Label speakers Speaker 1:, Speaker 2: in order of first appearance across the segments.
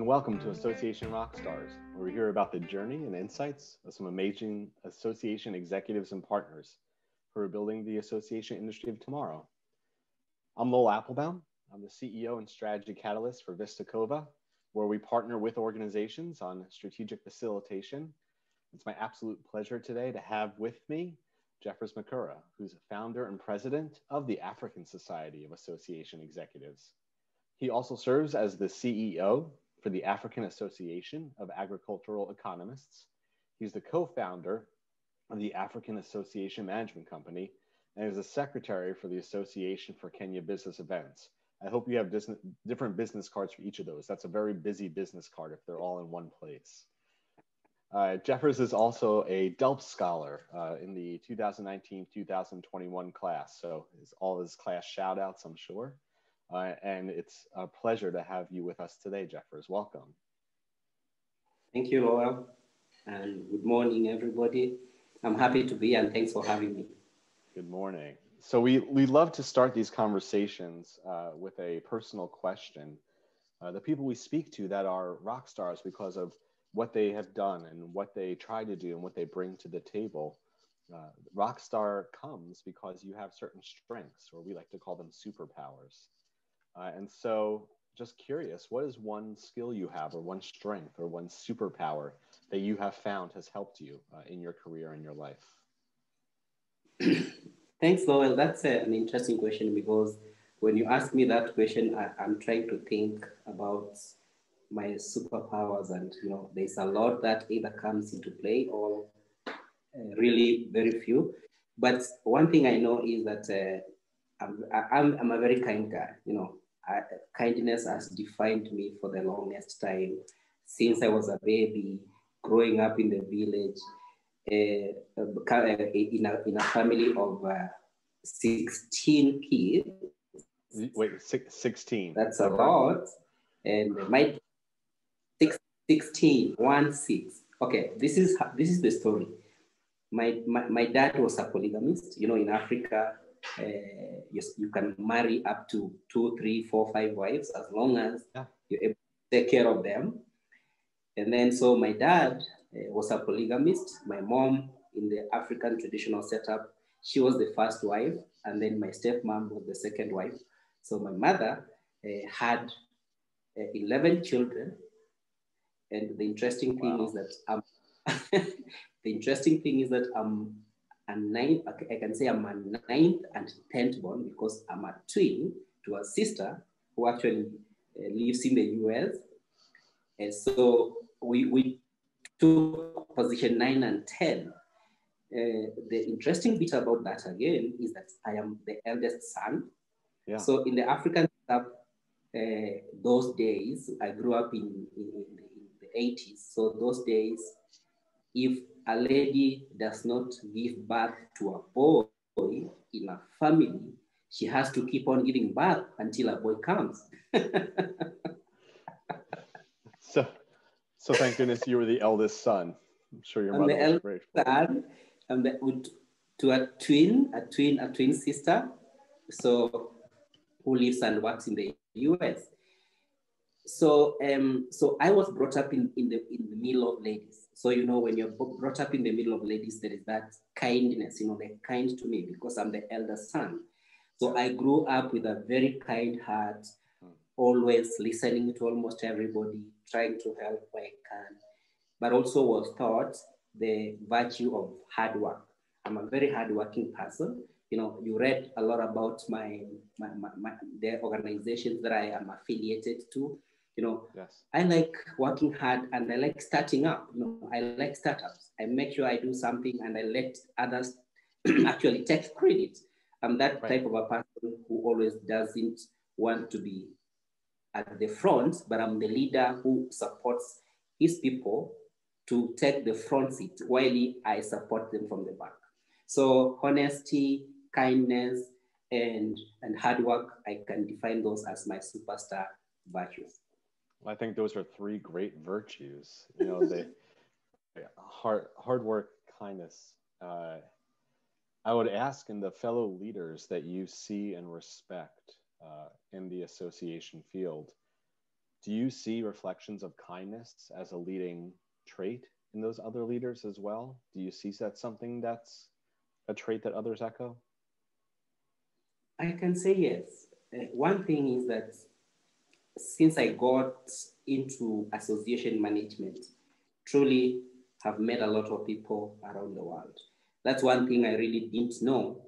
Speaker 1: welcome to Association Rockstars, where we hear about the journey and insights of some amazing association executives and partners who are building the association industry of tomorrow. I'm Lowell Aplebaum. I'm the CEO and strategy catalyst for Vista Cova, where we partner with organizations on strategic facilitation. It's my absolute pleasure today to have with me Jeffers Miruka, who's founder and president of the African Society of Association Executives. He also serves as the CEO for the African Association of Agricultural Economists. He's the co-founder of the African Association Management Company and is the secretary for the Association for Kenya Business Events. I hope you have different business cards for each of those. That's a very busy business card if they're all in one place. Jeffers is also a DELP scholar in the 2019-2021 class. So all his class shout outs, I'm sure. And it's a pleasure to have you with us today, Jeffers. Welcome.
Speaker 2: Thank you, Lowell, and good morning, everybody. I'm happy to be here, and thanks for having me.
Speaker 1: Good morning. So we love to start these conversations with a personal question. The people we speak to that are rock stars because of what they have done and what they try to do and what they bring to the table. Rock star comes because you have certain strengths, or we like to call them superpowers. And so just curious, what is one skill you have or one strength or one superpower that you have found has helped you in your career and your life?
Speaker 2: Thanks, Lowell. That's an interesting question, because when you ask me that question, I'm trying to think about my superpowers, and there's a lot that either comes into play or really very few. But one thing I know is that I'm a very kind guy. Kindness has defined me for the longest time, since I was a baby, growing up in the village, in a family of 16 kids.
Speaker 1: Wait, 16.
Speaker 2: That's a lot. And my 16, 1-6. Okay, this is the story. My dad was a polygamist. In Africa, you can marry up to 2, 3, 4, 5 wives, as long as you're able to take care of them. And then, so my dad was a polygamist. My mom, in the African traditional setup, she was the first wife, and then my stepmom was the second wife. So my mother had 11 children. And the interesting thing is that I'm a ninth. I can say I'm a 9th and 10th born, because I'm a twin to a sister who actually lives in the US. And so we took position 9 and 10. The interesting bit about that again is that I am the eldest son. Yeah. So in the African setup, those days, I grew up in the 80s. So those days, if a lady does not give birth to a boy in a family, she has to keep on giving birth until a boy comes.
Speaker 1: So thank goodness you were the eldest son. I'm sure your mother was grateful.
Speaker 2: Son, to a twin sister, so who lives and works in the US. So I was brought up in the middle of ladies. So, when you're brought up in the middle of ladies, there is that kindness, they're kind to me because I'm the eldest son. So I grew up with a very kind heart, always listening to almost everybody, trying to help where I can, but also was taught the virtue of hard work. I'm a very hardworking person. You read a lot about the organizations that I am affiliated to. Yes. I like working hard, and I like starting up. I like startups. I make sure I do something and I let others actually take credit. I'm that type of a person who always doesn't want to be at the front, but I'm the leader who supports his people to take the front seat while I support them from the back. So honesty, kindness, and hard work, I can define those as my superstar virtues.
Speaker 1: I think those are 3 great virtues. Hard work, kindness. I would ask in the fellow leaders that you see and respect in the association field, Do you see reflections of kindness as a leading trait in those other leaders as well? Do you see that something that's a trait that others echo?
Speaker 2: I can say yes. One thing is that since I got into association management, truly have met a lot of people around the world. That's one thing I really didn't know,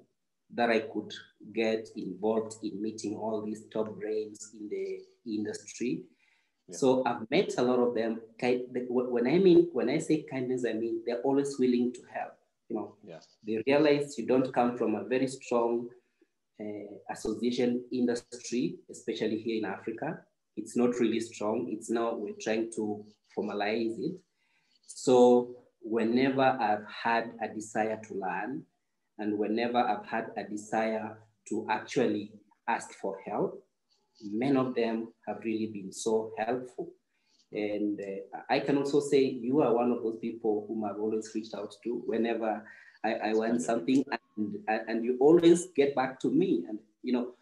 Speaker 2: that I could get involved in meeting all these top brains in the industry. Yeah. So I've met a lot of them. When I say kindness, I mean they're always willing to help. You know, yeah. They realize you don't come from a very strong association industry, especially here in Africa. It's not really strong. It's now we're trying to formalize it. So whenever I've had a desire to learn, and whenever I've had a desire to actually ask for help, many of them have really been so helpful. And I can also say you are one of those people whom I've always reached out to whenever I want something, and you always get back to me, and you know,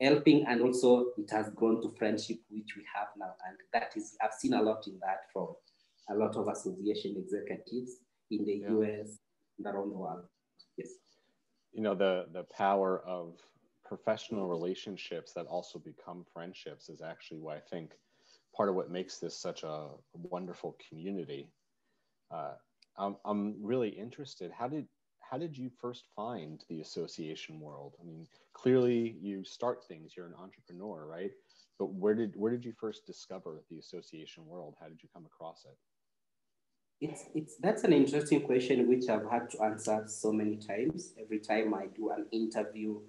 Speaker 2: helping, and also it has grown to friendship, which we have now. And that is, I've seen a lot in that from a lot of association executives in the US and around the world. Yes.
Speaker 1: You know, the power of professional relationships that also become friendships is actually why I think part of what makes this such a wonderful community. I'm really interested. How did you first find the association world? I mean, clearly you start things, you're an entrepreneur, right? But where did you first discover the association world? How did you come across it?
Speaker 2: That's an interesting question, which I've had to answer so many times. Every time I do an interview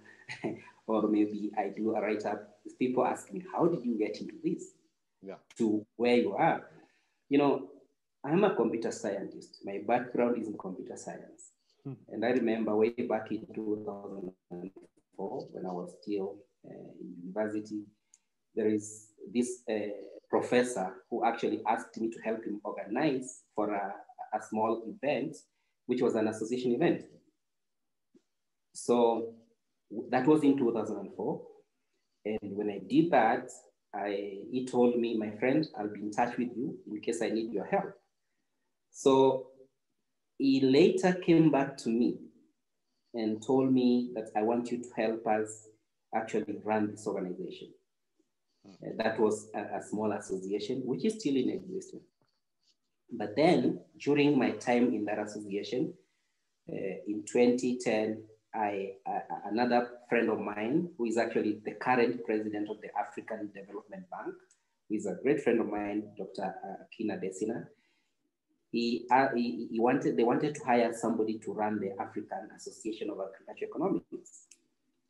Speaker 2: or maybe I do a write-up, people ask me, how did you get into this? Yeah. To where you are? You know, I'm a computer scientist. My background is in computer science. And I remember way back in 2004, when I was still in university, there is this professor who actually asked me to help him organize for a small event, which was an association event. So that was in 2004. And when I did that, he told me, my friend, I'll be in touch with you in case I need your help. So he later came back to me and told me that I want you to help us actually run this organization. That was a small association, which is still in existence. But then during my time in that association, in 2010, another friend of mine, who is actually the current president of the African Development Bank, who is a great friend of mine, Dr. Kina Desina, they wanted to hire somebody to run the African Association of Agricultural Economists.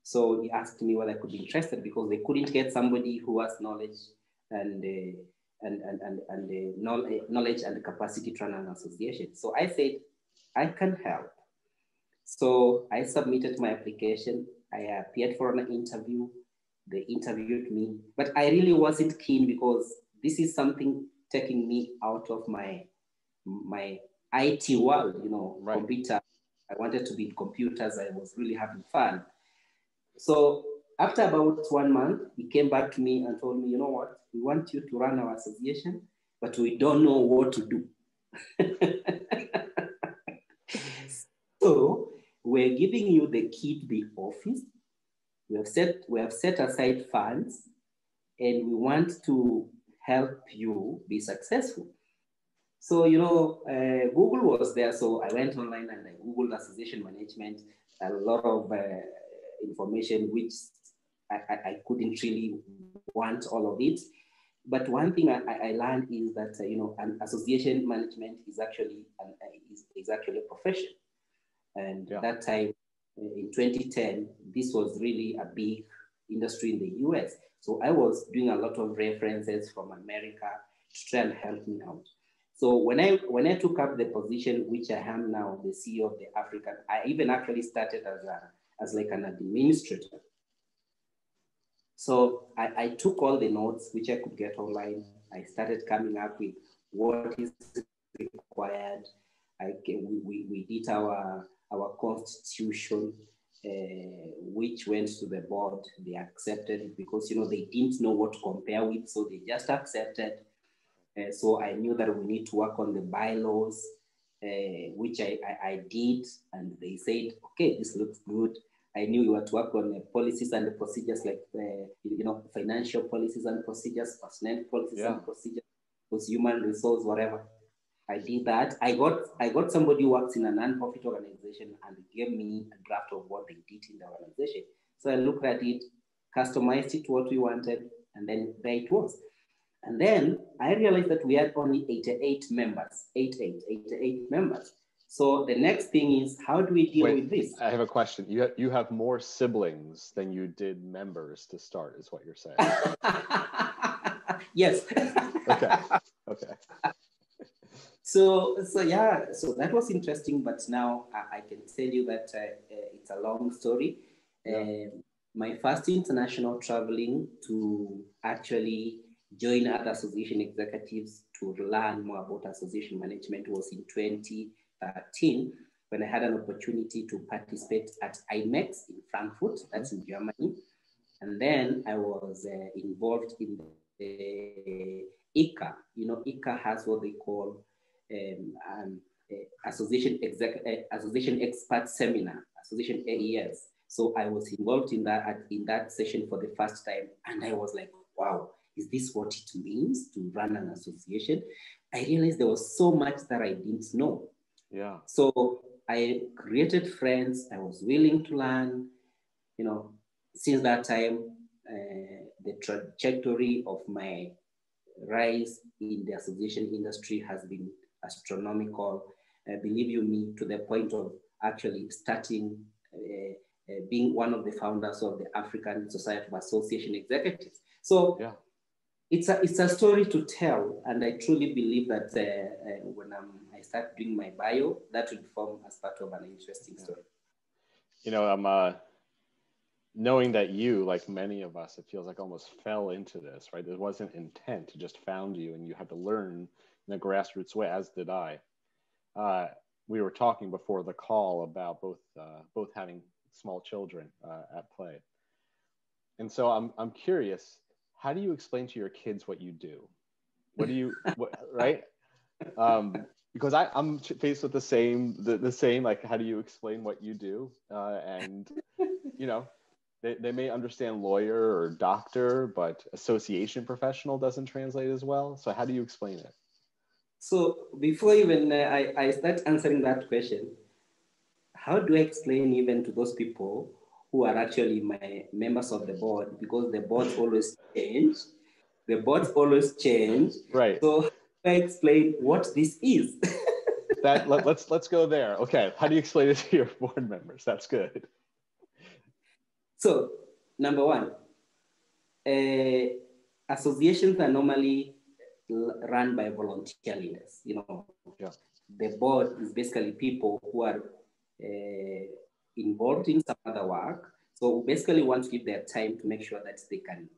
Speaker 2: So he asked me whether I could be interested, because they couldn't get somebody who has knowledge and knowledge and the capacity to run an association. So I said, I can help. So I submitted my application. I appeared for an interview. They interviewed me, but I really wasn't keen, because this is something taking me out of my IT world, you know, right. Computer. I wanted to be in computers. I was really having fun. So after about 1 month, he came back to me and told me, you know what, we want you to run our association, but we don't know what to do. So we're giving you the key to the office. We have set aside funds, and we want to help you be successful. So, you know, Google was there. So I went online and I Googled association management, a lot of information, which I couldn't really want all of it. But one thing I learned is that, you know, an association management is actually a profession. And that time, in 2010, this was really a big industry in the US. So I was doing a lot of references from America to try and help me out. So when I took up the position, which I am now, the CEO of the African, I even actually started as like an administrator. So I took all the notes which I could get online. I started coming up with what is required. We did our constitution. which went to the board. They accepted it because, you know, they didn't know what to compare with, so they just accepted. So I knew that we need to work on the bylaws, which I did, and they said, okay, this looks good. I knew you had to work on the policies and the procedures, like, you know, financial policies and procedures, personnel policies and procedures, human resource, whatever. I did that. I got somebody who works in a non-profit organization and gave me a draft of what they did in the organization. So I looked at it, customized it to what we wanted, and then there it was. And then I realized that we had only 88 members, 88 members. So the next thing is, how do we deal with this?
Speaker 1: I have a question. You have more siblings than you did members to start, is what you're saying.
Speaker 2: Yes.
Speaker 1: Okay.
Speaker 2: So that was interesting, but now I can tell you that it's a long story.
Speaker 1: Yeah.
Speaker 2: My first international traveling to actually join other association executives to learn more about association management was in 2013, when I had an opportunity to participate at IMEX in Frankfurt, that's in Germany. And then I was involved in the ICA. You know, ICA has what they call Association Expert Seminar, Association AES. So I was involved in that session for the first time, and I was like, wow, is this what it means to run an association? I realized there was so much that I didn't know.
Speaker 1: Yeah.
Speaker 2: So I created friends. I was willing to learn. You know, since that time, the trajectory of my rise in the association industry has been astronomical. Believe you me, to the point of actually starting, being one of the founders of the African Society of Association Executives. So yeah, it's a story to tell, and I truly believe that when I start doing my bio, that will form as part of an interesting story.
Speaker 1: You know, I'm knowing that you, like many of us, it feels like almost fell into this, right? There wasn't intent to just found you, and you had to learn in a grassroots way, as did I. We were talking before the call about both having small children at play, and so I'm curious. How do you explain to your kids what you do? What do you, right? Because I'm faced with the same, like, how do you explain what you do? And, you know, they may understand lawyer or doctor, but association professional doesn't translate as well. So how do you explain it?
Speaker 2: So before even I start answering that question, how do I explain even to those people who are actually my members of the board, because the boards always change.
Speaker 1: Right.
Speaker 2: So how do I explain what this is?
Speaker 1: Let's go there. Okay. How do you explain it to your board members? That's good.
Speaker 2: So, number one, associations are normally run by volunteer leaders. You know,
Speaker 1: yeah.
Speaker 2: The board is basically people who are involved in some other work. So we basically want to give their time to make sure that they can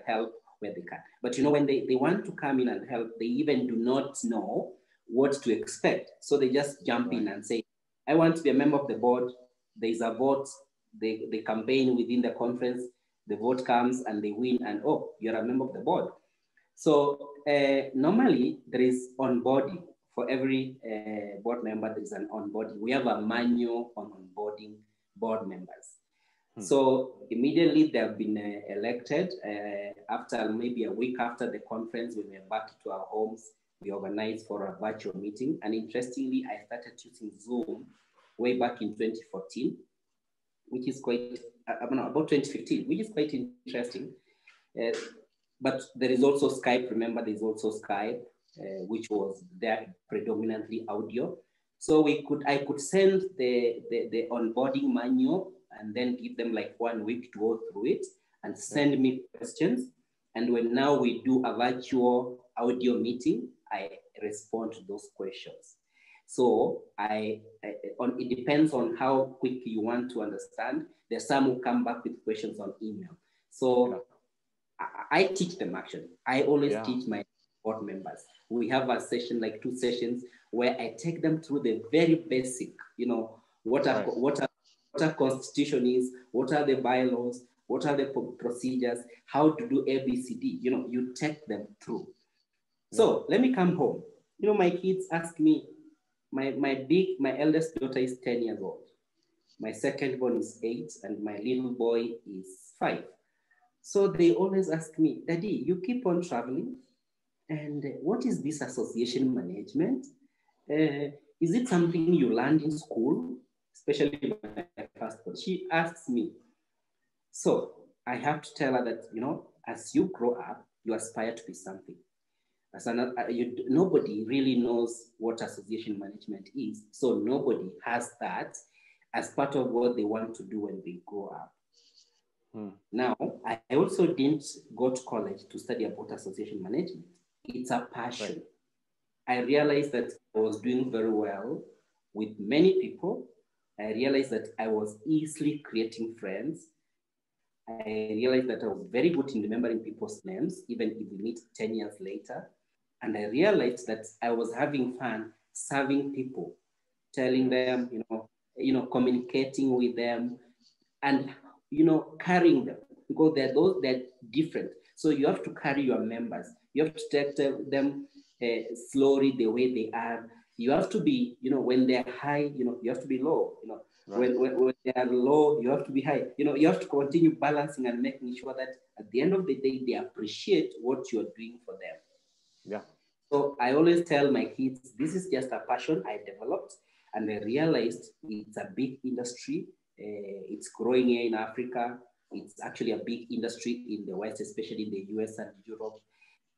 Speaker 2: help where they can. But you know, when they want to come in and help, they even do not know what to expect. So they just jump in and say, I want to be a member of the board. There's a vote. They campaign within the conference. The vote comes and they win, and oh, you're a member of the board. So normally there is onboarding. For every board member, there is an onboarding. We have a manual on onboarding board members. So immediately they have been elected. After maybe a week after the conference, when we're back to our homes, we organized for a virtual meeting. And interestingly, I started using Zoom way back in 2014, which is quite, about 2015, which is quite interesting. But there is also Skype. Remember, there's also Skype, which was there predominantly audio. So I could send the onboarding manual and then give them like 1 week to go through it and send me questions. And when now we do a virtual audio meeting, I respond to those questions. So it depends on how quick you want to understand. There's some who come back with questions on email. So I teach them actually. I always teach my board members. We have a session, like 2 sessions, where I take them through the very basic, you know, what are a constitution is, what are the bylaws, what are the procedures, how to do ABCD, you take them through. So let me come home. My kids ask me, my eldest daughter is 10 years old. My second born is 8, and my little boy is 5. So they always ask me, Daddy, you keep on traveling, and what is this association management? Is it something you learned in school? Especially my first born. She asks me. So I have to tell her that, as you grow up, you aspire to be something. Nobody really knows what association management is. So nobody has that as part of what they want to do when they grow up. Now, I also didn't go to college to study about association management. It's a passion. Right. I realized that I was doing very well with many people. I realized that I was easily creating friends. I realized that I was very good in remembering people's names, even if we meet 10 years later. And I realized that I was having fun serving people, telling them, communicating with them, and, carrying them, because they're different. So you have to carry your members. You have to take them slowly the way they are. You have to be, when they're high, you have to be low. Right. When they are low, you have to be high. You have to continue balancing and making sure that at the end of the day, they appreciate what you're doing for them.
Speaker 1: Yeah.
Speaker 2: So I always tell my kids, this is just a passion I developed, and I realized it's a big industry. It's growing here in Africa. It's actually a big industry in the West, especially in the US and Europe.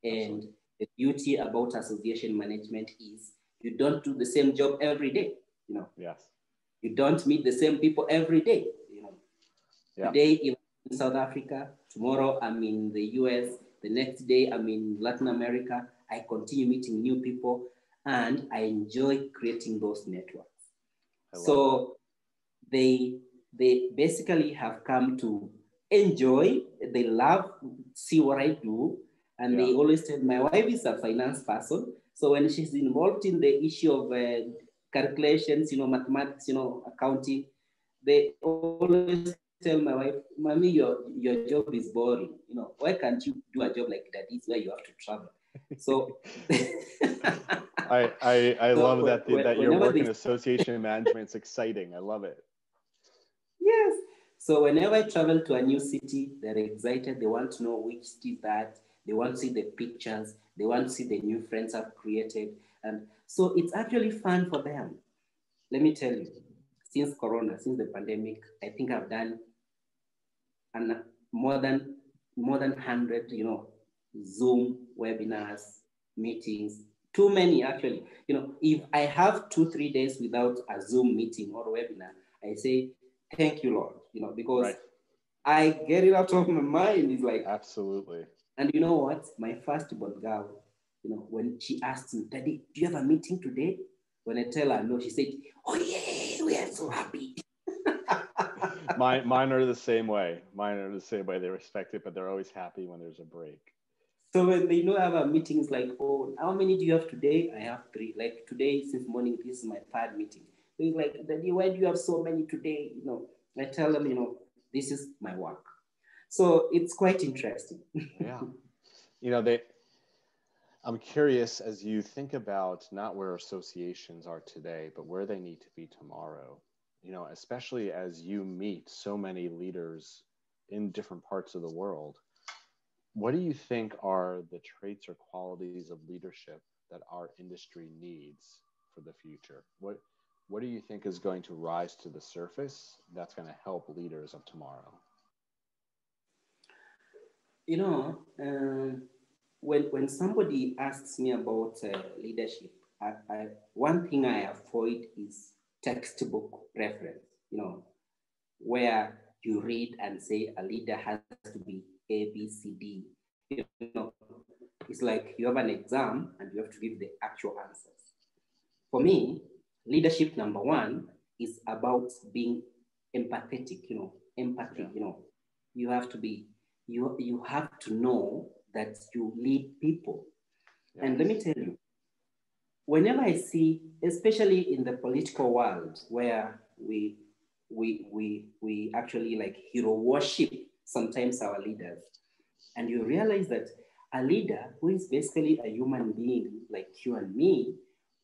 Speaker 2: And Absolutely. The beauty about association management is you don't do the same job every day.
Speaker 1: Yes.
Speaker 2: You don't meet the same people every day. Yeah. Today I'm in South Africa, tomorrow I'm in the US, the next day I'm in Latin America. I continue meeting new people, and I enjoy creating those networks. So they basically have come to enjoy, they love, see what I do, and they always tell, my wife is a finance person, so when she's involved in the issue of calculations, mathematics, accounting, they always tell my wife, Mommy, your job is boring. Why can't you do a job like that? It's where you have to travel. So
Speaker 1: I love that your work in association management is exciting. I love it.
Speaker 2: Yes. So whenever I travel to a new city, they're excited. They want to know which city that. They want to see the pictures. They want to see the new friends I've created. And so it's actually fun for them. Let me tell you, since Corona, since the pandemic, I think I've done more than 100, Zoom webinars, meetings, too many actually. If I have 2-3 days without a Zoom meeting or webinar, I say, thank you, Lord, because right. I get it out of my mind. It's like,
Speaker 1: absolutely.
Speaker 2: And you know what? My firstborn girl, when she asked me, Daddy, do you have a meeting today? When I tell her no, she said, oh yeah, we are so happy.
Speaker 1: Mine are the same way. They respect it, but they're always happy when there's a break.
Speaker 2: So when they know I have a meeting, it's like, oh, how many do you have today? I have 3. Like today, since morning, this is my 3rd meeting. They're like, Daddy, why do you have so many today? I tell them, this is my work. So it's quite interesting.
Speaker 1: Yeah. I'm curious, as you think about not where associations are today, but where they need to be tomorrow, especially as you meet so many leaders in different parts of the world, what do you think are the traits or qualities of leadership that our industry needs for the future? What do you think is going to rise to the surface that's going to help leaders of tomorrow?
Speaker 2: When somebody asks me about leadership, one thing I avoid is textbook reference, where you read and say a leader has to be A, B, C, D. It's like you have an exam and you have to give the actual answers. For me, leadership number 1 is about being empathetic, empathy, you have to be, you have to know that you lead people. Yes. And let me tell you, whenever I see, especially in the political world where we we actually like hero worship sometimes our leaders. And you realize that a leader who is basically a human being like you and me,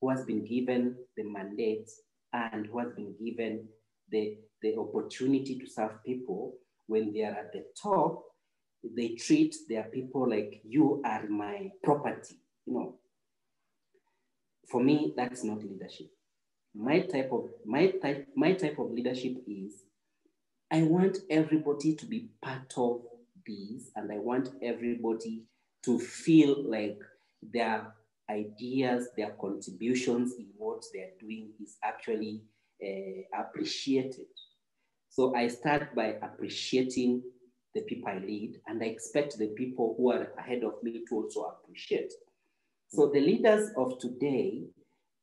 Speaker 2: who has been given the mandate and who has been given the opportunity to serve people, when they are at the top, they treat their people like you are my property. You know, for me, that's not leadership. My type of leadership is I want everybody to be part of this, and I want everybody to feel like their ideas, their contributions in what they're doing is actually appreciated. So I start by appreciating the people I lead, and I expect the people who are ahead of me to also appreciate. So the leaders of today,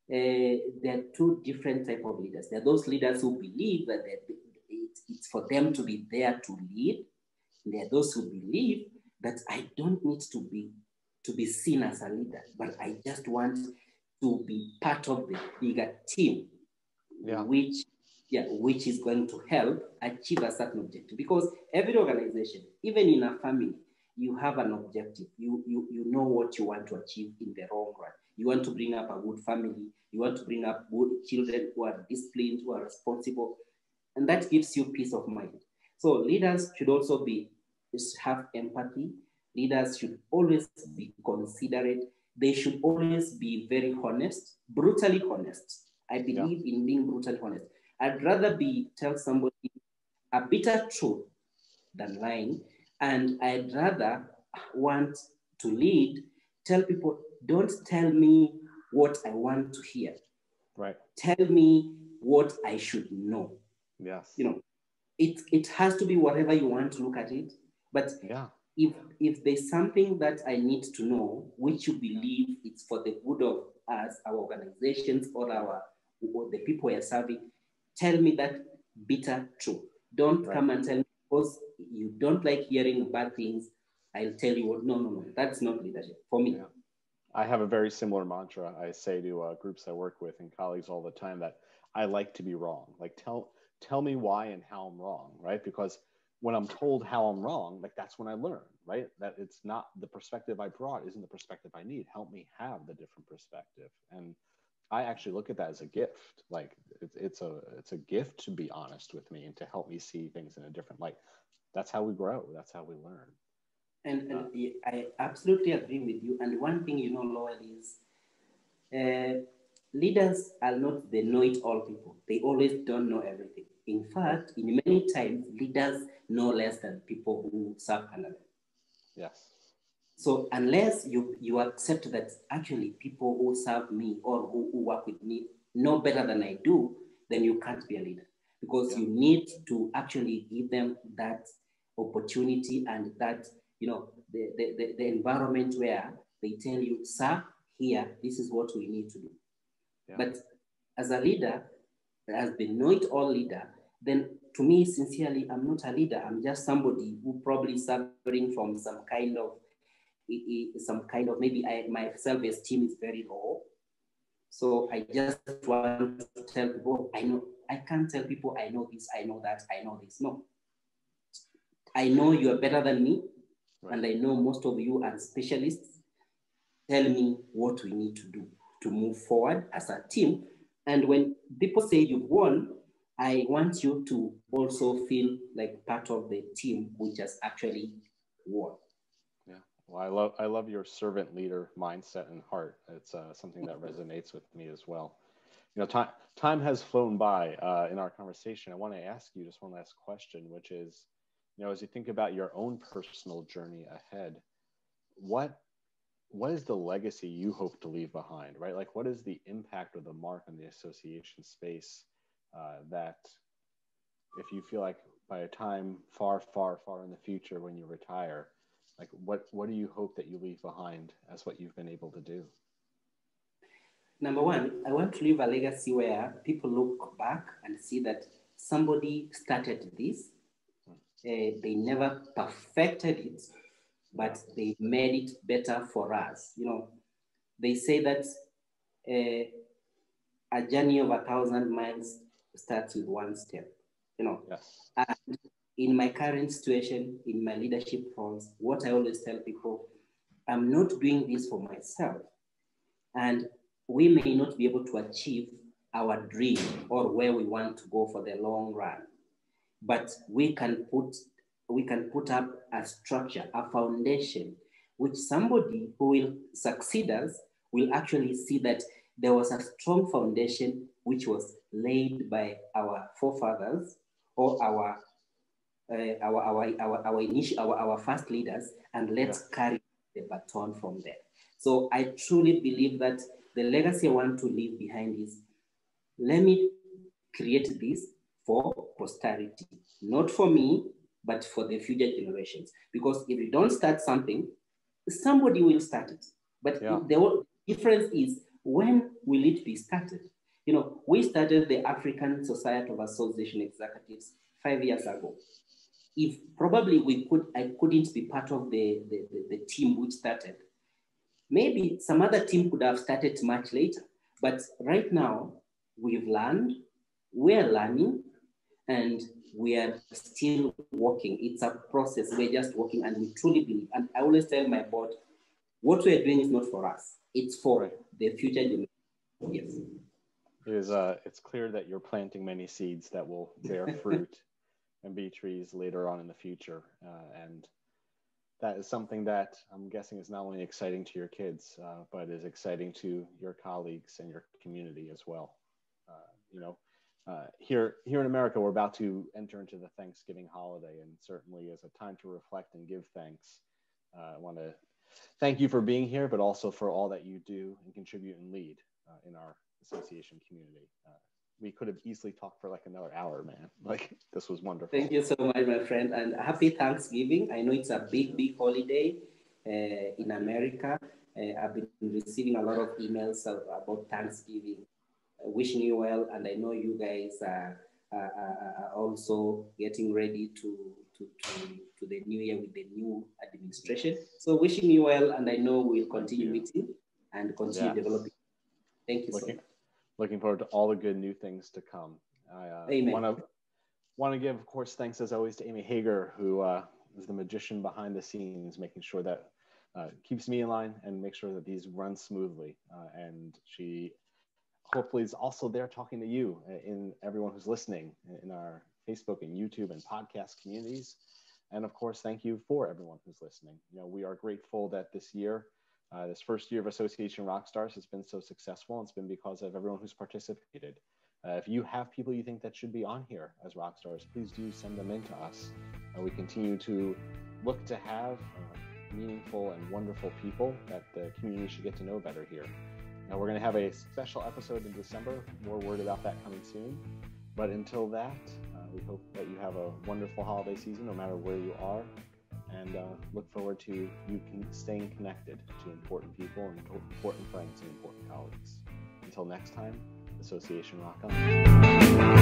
Speaker 2: there are two different types of leaders. There are those leaders who believe that it's for them to be there to lead. There are those who believe that I don't need to be seen as a leader, but I just want to be part of the bigger team, which is going to help achieve a certain objective. Because every organization, even in a family, you have an objective. You know what you want to achieve in the long run. You want to bring up a good family. You want to bring up good children who are disciplined, who are responsible, and that gives you peace of mind. So leaders should also have empathy. Leaders should always be considerate. They should always be very honest, brutally honest. I believe in being brutally honest. I'd rather tell somebody a bitter truth than lying, and I'd rather want to lead, tell people, don't tell me what I want to hear.
Speaker 1: Right.
Speaker 2: Tell me what I should know.
Speaker 1: Yes.
Speaker 2: You know, it has to be whatever you want to look at it. But if there's something that I need to know, which you believe it's for the good of us, our organizations, or the people we are serving, tell me that bitter truth. Don't come and tell me because you don't like hearing bad things. I'll tell you what. No. That's not leadership for me.
Speaker 1: Yeah. I have a very similar mantra. I say to groups I work with and colleagues all the time that I like to be wrong. Like tell me why and how I'm wrong, right? Because when I'm told how I'm wrong, like that's when I learn, right? That it's not the perspective I brought isn't the perspective I need. Help me have the different perspective. And I actually look at that as a gift. Like it's a gift to be honest with me and to help me see things in a different light. That's how we grow. That's how we learn.
Speaker 2: And I absolutely agree with you. And one thing, Lowell, is leaders are not the know-it-all people. They always don't know everything. In fact, in many times, leaders know less than people who serve under them.
Speaker 1: Yes.
Speaker 2: So unless you accept that actually people who serve me or who work with me know better than I do, then you can't be a leader. Because you need to actually give them that opportunity and that, the environment where they tell you, sir, here, this is what we need to do. Yeah. But as a leader, as the know-it-all leader, then to me, sincerely, I'm not a leader. I'm just somebody who probably suffering from some kind of maybe my self-esteem is very low. So I just want to tell people, I can't tell people I know this, I know that, I know this. No. I know you are better than me, and I know most of you are specialists. Tell me what we need to do to move forward as a team. And when people say you've won, I want you to also feel like part of the team which has actually won.
Speaker 1: Yeah, well, I love your servant leader mindset and heart. It's something that resonates with me as well. Time has flown by in our conversation. I want to ask you just one last question, which is, as you think about your own personal journey ahead, what is the legacy you hope to leave behind, right? Like, what is the impact or the mark on the association space that if you feel like by a time far, far, far in the future when you retire, like what do you hope that you leave behind as what you've been able to do?
Speaker 2: Number one, I want to leave a legacy where people look back and see that somebody started this. They never perfected it, but they made it better for us. They say that a journey of 1,000 miles starts with one step.
Speaker 1: Yes.
Speaker 2: And in my current situation, in my leadership roles, what I always tell people, I'm not doing this for myself. And we may not be able to achieve our dream or where we want to go for the long run, but we can put up a structure, a foundation, which somebody who will succeed us will actually see that there was a strong foundation which was laid by our forefathers or our first leaders, and let's carry the baton from there. So I truly believe that the legacy I want to leave behind is, let me create this for posterity, not for me, but for the future generations. Because if you don't start something, somebody will start it. But the difference is, when will it be started? We started the African Society of Association Executives 5 years ago. If probably I couldn't be part of the team which started, maybe some other team could have started much later. But right now, we've learned, we're learning, and we are still working. It's a process. We're just working, and we truly believe. And I always tell my board, what we're doing is not for us. It's for the future generation. Yes.
Speaker 1: It's clear that you're planting many seeds that will bear fruit and be trees later on in the future. And that is something that I'm guessing is not only exciting to your kids, but is exciting to your colleagues and your community as well. Here in America, we're about to enter into the Thanksgiving holiday, and certainly as a time to reflect and give thanks. I want to thank you for being here, but also for all that you do and contribute and lead in our association community. We could have easily talked for like another hour, man. Like, this was wonderful.
Speaker 2: Thank you so much, my friend, and happy Thanksgiving. I know it's a big holiday in America. I've been receiving a lot of emails about Thanksgiving, wishing you well, and I know you guys are also getting ready to the new year with the new administration. So wishing you well, and I know we'll continue meeting and continue developing. Thank you so much.
Speaker 1: Looking forward to all the good new things to come. I want to give, of course, thanks as always to Amy Hager, who is the magician behind the scenes, making sure that keeps me in line and makes sure that these run smoothly. And she hopefully is also there talking to you, in everyone who's listening in our Facebook and YouTube and podcast communities. And of course, thank you for everyone who's listening. We are grateful that this year, this first year of Association Rockstars has been so successful, and it's been because of everyone who's participated. If you have people you think that should be on here as Rockstars, please do send them in to us. We continue to look to have meaningful and wonderful people that the community should get to know better here. Now, we're going to have a special episode in December, more word about that coming soon. But until that, we hope that you have a wonderful holiday season, no matter where you are. And look forward to you staying connected to important people and important friends and important colleagues. Until next time, Association Rock On.